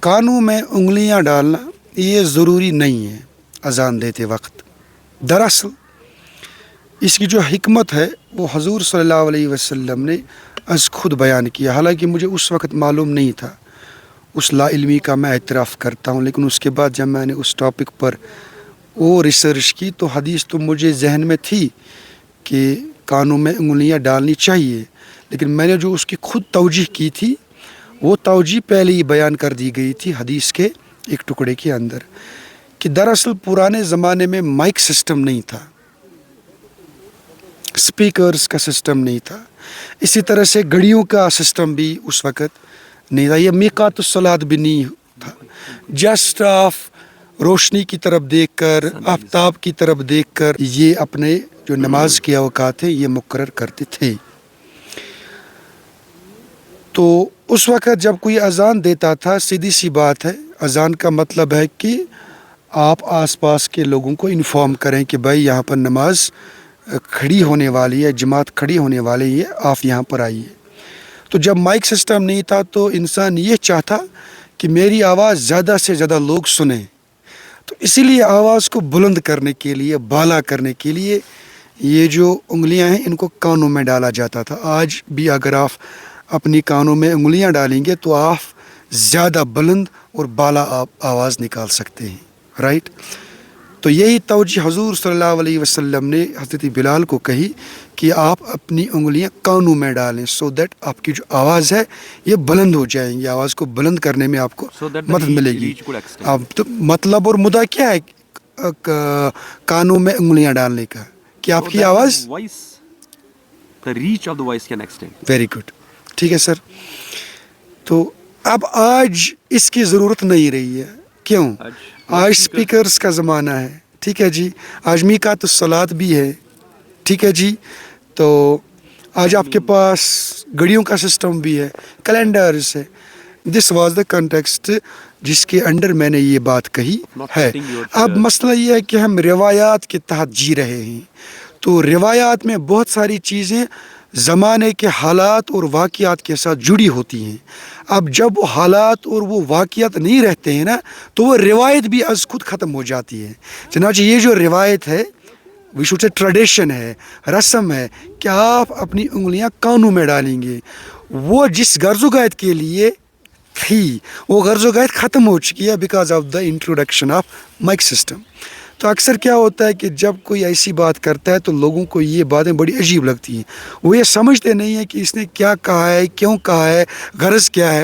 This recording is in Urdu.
کانوں میں انگلیاں ڈالنا یہ ضروری نہیں ہے اذان دیتے وقت. دراصل اس کی جو حکمت ہے وہ حضور صلی اللہ علیہ وسلم نے از خود بیان کیا. حالانکہ مجھے اس وقت معلوم نہیں تھا، اس لا علمی کا میں اعتراف کرتا ہوں، لیکن اس کے بعد جب میں نے اس ٹاپک پر وہ ریسرچ کی تو حدیث تو مجھے ذہن میں تھی کہ کانوں میں انگلیاں ڈالنی چاہیے، لیکن میں نے جو اس کی خود توجیح کی تھی وہ توجیح پہلے ہی بیان کر دی گئی تھی حدیث کے ایک ٹکڑے کے اندر، کہ دراصل پرانے زمانے میں مائک سسٹم نہیں تھا، سپیکرز کا سسٹم نہیں تھا، اسی طرح سے گھڑیوں کا سسٹم بھی اس وقت نہیں تھا، یہ میقات الصلاۃ بھی نہیں تھا. جسٹ آف روشنی کی طرف دیکھ کر، آفتاب کی طرف دیکھ کر یہ اپنے جو نماز کے اوقات ہیں یہ مقرر کرتے تھے. تو اس وقت جب کوئی اذان دیتا تھا، سیدھی سی بات ہے، اذان کا مطلب ہے کہ آپ آس پاس کے لوگوں کو انفارم کریں کہ بھائی یہاں پر نماز کھڑی ہونے والی ہے، جماعت کھڑی ہونے والی ہے، آپ یہاں پر آئیے. تو جب مائک سسٹم نہیں تھا تو انسان یہ چاہتا کہ میری آواز زیادہ سے زیادہ لوگ سنیں، تو اسی لیے آواز کو بلند کرنے کے لیے، بالا کرنے کے لیے یہ جو انگلیاں ہیں ان کو کانوں میں ڈالا جاتا تھا. آج بھی اگر آپ اپنی کانوں میں انگلیاں ڈالیں گے تو آپ زیادہ بلند اور بالا آپ آواز نکال سکتے ہیں، رائٹ. تو یہی توجہ حضور صلی اللہ علیہ وسلم نے حضرت بلال کو کہی کہ آپ اپنی انگلیاں کانوں میں ڈالیں، سو دیٹ آپ کی جو آواز ہے یہ بلند ہو جائیں گی، آواز کو بلند کرنے میں آپ کو مدد ملے گی. اب تو مطلب اور مدعا کیا ہے کانوں میں انگلیاں ڈالنے کا؟ کہ آپ کی آواز ویری گڈ، ٹھیک ہے سر. تو اب آج اس کی ضرورت نہیں رہی ہے. کیوں؟ آج سپیکرز کا زمانہ ہے، ٹھیک ہے جی. آج میقات الصلاۃ بھی ہے، ٹھیک ہے جی. تو آج آپ کے پاس گھڑیوں کا سسٹم بھی ہے، کیلنڈرز ہے. دس واز دا کنٹیکسٹ جس کے انڈر میں نے یہ بات کہی ہے. اب مسئلہ یہ ہے کہ ہم روایات کے تحت جی رہے ہیں، تو روایات میں بہت ساری چیزیں زمانے کے حالات اور واقعات کے ساتھ جڑی ہوتی ہیں. اب جب وہ حالات اور وہ واقعات نہیں رہتے ہیں نا تو وہ روایت بھی از خود ختم ہو جاتی ہے. چنانچہ یہ جو روایت ہے، وی شوڈ سے ٹریڈیشن ہے، رسم ہے کہ آپ اپنی انگلیاں کانوں میں ڈالیں گے، وہ جس غرض و غایت کے لیے تھی وہ غرض و غایت ختم ہو چکی ہے because of the introduction of mic system. تو اکثر کیا ہوتا ہے کہ جب کوئی ایسی بات کرتا ہے تو لوگوں کو یہ باتیں بڑی عجیب لگتی ہیں، وہ یہ سمجھتے نہیں ہیں کہ اس نے کیا کہا ہے، کیوں کہا ہے، غرض کیا ہے.